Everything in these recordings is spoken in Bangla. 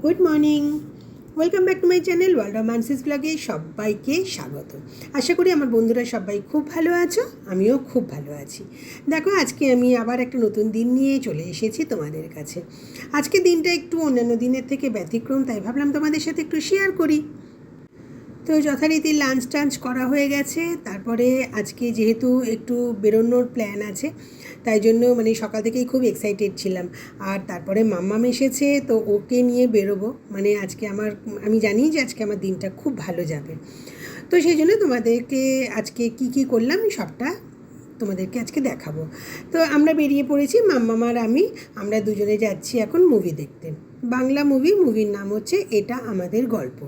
Good morning, welcome back to my channel world romances ব্লগে সবাইকে স্বাগত। আশা করি আমার বন্ধুরা সবাই খুব ভালো আছো, আমিও খুব ভালো আছি। দেখো, আজকে আমি আবার একটা নতুন দিন নিয়ে চলে এসেছি তোমাদের কাছে। আজকে দিনটা একটু অন্যান্য দিনের থেকে ব্যতিক্রম, তাই ভাবলাম তোমাদের সাথে একটু শেয়ার করি। তো যথারীতি লাঞ্চ টাঞ্চ করা হয়ে গেছে। তারপরে আজকে যেহেতু একটু বেরোনোর প্ল্যান আছে, তাই জন্য সকাল থেকেই খুব এক্সাইটেড ছিলাম। আর তারপরে মাম্মাম এসেছে, তো ওকে নিয়ে বেরোবো। আজকে আমি জানি যে আজকে আমার দিনটা খুব ভালো যাবে। তো সেই জন্য তোমাদেরকে আজকে কি কি করলাম সবটা তোমাদেরকে আজকে দেখাবো। তো আমরা বেরিয়ে পড়েছি, মাম্মাম আর আমরা দুজনে যাচ্ছি এখন মুভি দেখতে। বাংলা মুভির নাম হচ্ছে এটা আমাদের গল্প।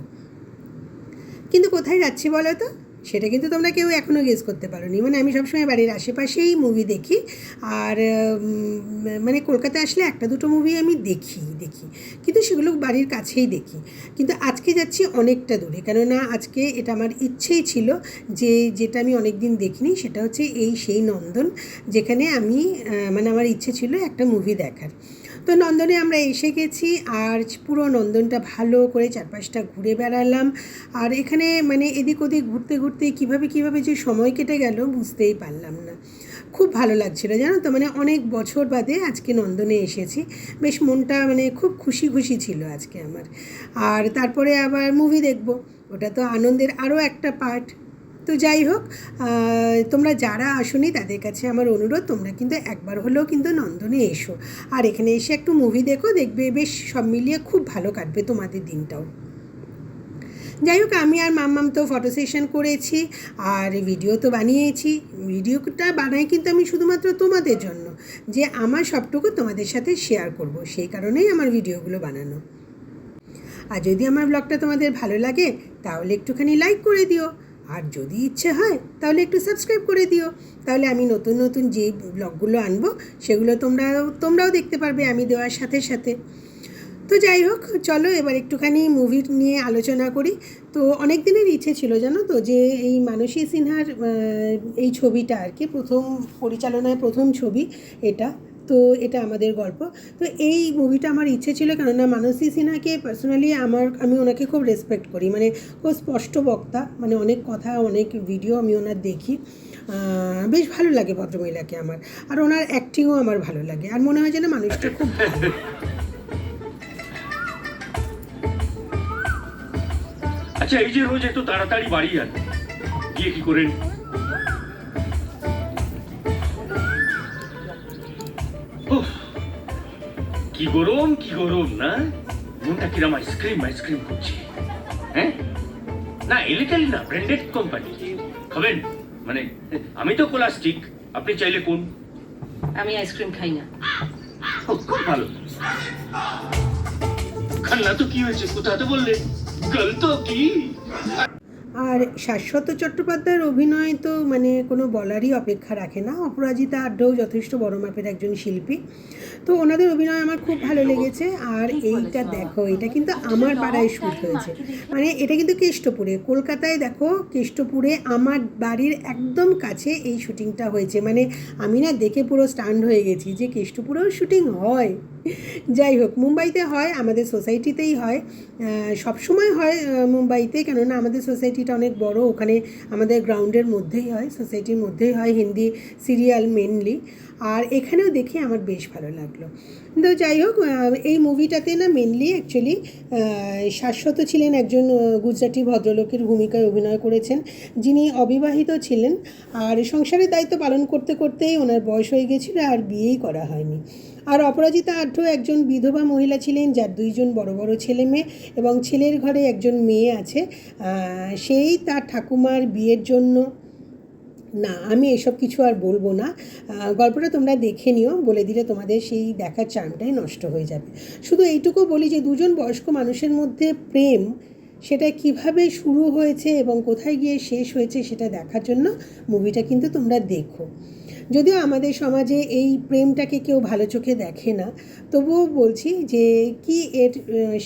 কিন্তু কোথায় যাচ্ছি বলো তো, সেটা কিন্তু তোমরা কেউ এখনও গেস করতে পারোনি। আমি সবসময় বাড়ির আশেপাশেই মুভি দেখি। আর কলকাতায় আসলে একটা দুটো মুভি আমি দেখি, কিন্তু সেগুলো বাড়ির কাছেই দেখি। কিন্তু আজকে যাচ্ছি অনেকটা দূরে, কেননা আজকে এটা আমার ইচ্ছেই ছিল যে যেটা আমি অনেক দিন দেখিনি, সেটা হচ্ছে সেই নন্দন, যেখানে আমি আমার ইচ্ছে ছিল একটা মুভি দেখার। তো নন্দনে আমরা এসে গেছি, আর পুরো নন্দনটা ভালো করে চারপাশটা ঘুরে বেড়ালাম। আর এখানে এদিক ওদিক ঘুরতে ঘুরতে কীভাবে যে সময় কেটে গেল বুঝতেই পারলাম না। খুব ভালো লাগছিল, জানো তো। অনেক বছর বাদে আজকে নন্দনে এসেছি, বেশ মনটা খুব খুশি খুশি ছিল আজকে আমার। আর তারপরে আবার মুভি দেখব, ওটা তো আনন্দের আরও একটা পার্ট। তো যাই হোক, তোমরা যারা আসোনি তাদের কাছে আমার অনুরোধ, তোমরা কিন্তু একবার হলেও কিন্তু নন্দনে এসো, আর এখানে এসে একটু মুভি দেখো, দেখবে বেশ সব মিলিয়ে খুব ভালো কাটবে তোমাদের দিনটাও। যাই হোক, আমি আর মাম্মাম তো ফটো সেশন করেছি, আর ভিডিও তো বানিয়েছি। ভিডিওটা বানাই কিন্তু আমি শুধুমাত্র তোমাদের জন্য, যে আমার সবটুকু তোমাদের সাথে শেয়ার করব, সেই কারণেই আমার ভিডিওগুলো বানানো। আর যদি আমার ব্লগটা তোমাদের ভালো লাগে তাহলে একটুখানি লাইক করে দিও, আর যদি ইচ্ছে হয় তাহলে একটু সাবস্ক্রাইব করে দিও। তাহলে আমি নতুন নতুন যে ব্লগগুলো আনবো সেগুলো তোমরাও দেখতে পারবে আমি দেওয়ার সাথে সাথে। তো যাই হোক, চলো এবার একটুখানি মুভি নিয়ে আলোচনা করি। তো অনেক দিনের ইচ্ছে ছিল, জানো তো, যে এই মানসী সিনহার এই ছবিটা আর কি প্রথম পরিচালনায় প্রথম ছবি এটা। তো এটা আমাদের গল্প। তো এই মুভিটা আমার ইচ্ছে ছিল, কেননা মানসী সিনহাকে পার্সোনালি আমি ওনাকে খুব রেসপেক্ট করি। খুব স্পষ্ট বক্তা, অনেক কথা অনেক ভিডিও আমি ওনার দেখি। বেশ ভালো লাগে ভদ্রমহিলাকে আমার, আর ওনার অ্যাক্টিংও আমার ভালো লাগে, আর মনে হয় যেন মানুষটা খুব ভালো। আচ্ছা, এই যে রোজ একটু তাড়াতাড়ি বাড়ি যান, গিয়ে কি করেন? কি গরম না? মনটা কিরম আইসক্রিম করছে। হ্যাঁ না, এলিটালি না, ব্র্যান্ডেড কোম্পানি। খাবেন? আমি তো কোলাস্টিক, আপনি চাইলে কোন? আমি আইসক্রিম খাই না। খুব ভালো। খান না তো কি হয়েছে, কোথা তো বললে গল তো কি। আর শাশ্বত চট্টোপাধ্যায়ের অভিনয় তো কোনো বলারই অপেক্ষা রাখে না। অপরাজিতা আড্ডাও যথেষ্ট বড় মাপের একজন শিল্পী। তো ওনাদের অভিনয় আমার খুব ভালো লেগেছে। আর এইটা দেখো, এটা কিন্তু আমার পাড়ায় শ্যুট হয়েছে। এটা কিন্তু কেষ্টপুরে, কলকাতায়। দেখো, কেষ্টপুরে আমার বাড়ির একদম কাছে এই শ্যুটিংটা হয়েছে। আমি না দেখে পুরো স্টান্ড হয়ে গেছি যে কেষ্টপুরেও শ্যুটিং হয়। যাই হোক, মুম্বাইতে হয়, আমাদের সোসাইটিতেই হয়, সবসময় হয় মুম্বাইতে, কেননা আমাদের সোসাইটিটা অনেক বড়। ওখানে আমাদের গ্রাউন্ডের মধ্যেই হয়, সোসাইটির মধ্যেই হয় হিন্দি সিরিয়াল মেনলি। আর এখানেও দেখে আমার বেশ ভালো লাগলো। তো যাই হোক, এই মুভিটাতে না মেনলি অ্যাকচুয়ালি শাশ্বত ছিলেন একজন গুজরাটি ভদ্রলোকের ভূমিকায় অভিনয় করেছেন, যিনি অবিবাহিত ছিলেন। আর সংসারের দায়িত্ব পালন করতে করতেই ওনার বয়স হয়ে গেছিলো, আর বিয়েই করা হয়নি। আর অপরাজিতা আঢ্য একজন বিধবা মহিলা ছিলেন, যার দুইজন বড় বড় ছেলে মেয়ে, এবং ছেলের ঘরে একজন মেয়ে আছে। সেই তার ঠাকুমার বিয়ের জন্য, না আমি এসব কিছু আর বলবো না, গল্পটা তোমরা দেখে নিও। বলে দিলে তোমাদের সেই দেখার চার্মটাই নষ্ট হয়ে যাবে। শুধু এইটুকু বলি যে দুজন বয়স্ক মানুষের মধ্যে প্রেম, সেটা কিভাবে শুরু হয়েছে এবং কোথায় গিয়ে শেষ হয়েছে সেটা দেখার জন্য মুভিটা কিন্তু তোমরা দেখো। যদিও আমাদের সমাজে এই প্রেমটাকে কেউ ভালো চোখে দেখে না, তবুও বলছি যে কি এর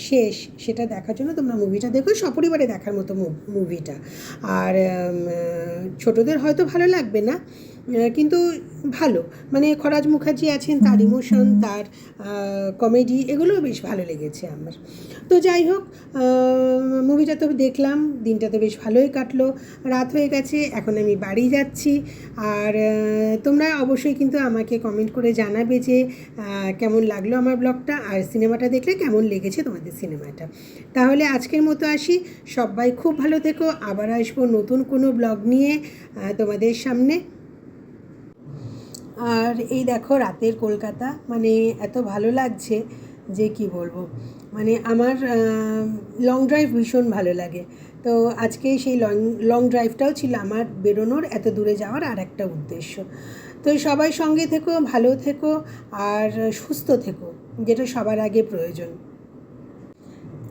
শেষ সেটা দেখার জন্য তোমরা মুভিটা দেখো, সপরিবারে দেখার মতো মুভিটা। আর ছোটদের হয়তো ভালো লাগবে না, কিন্তু ভালো, মানে খরাজ মুখার্জি আছেন, তার ইমোশন, তার কমেডি, এগুলোও বেশ ভালো লেগেছে আমার। তো যাই হোক, মুভিটা তো দেখলাম, দিনটা তো বেশ ভালোই কাটলো। রাত হয়ে গেছে, এখন আমি বাড়ি যাচ্ছি। আর তোমরা অবশ্যই কিন্তু আমাকে কমেন্ট করে জানাবে যে কেমন লাগলো আমার ব্লগটা, আর সিনেমাটা দেখলে কেমন লেগেছে তোমাদের সিনেমাটা। তাহলে আজকের মতো আসি, সবাই খুব ভালো থেকো, আবার আসবো নতুন কোনো ব্লগ নিয়ে তোমাদের সামনে। আর এই দেখো রাতের কলকাতা, মানে এত ভালো লাগছে যে কি বলবো, মানে আমার লং ড্রাইভ ভীষণ ভালো লাগে। তো আজকে সেই লং ড্রাইভটাও ছিল আমার বেরোনোর, এত দূরে যাওয়ার আর একটা উদ্দেশ্য। তো সবাই সঙ্গে থেকো, ভালো থেকো আর সুস্থ থেকো, যেটা সবার আগে প্রয়োজন।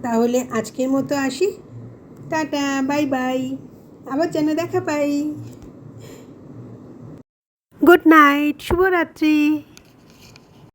তাহলে আজকের মতো আসি, টাটা, বাই বাই, আবার যেন দেখা পাই। গুড নাইট, শুভরাত্রি।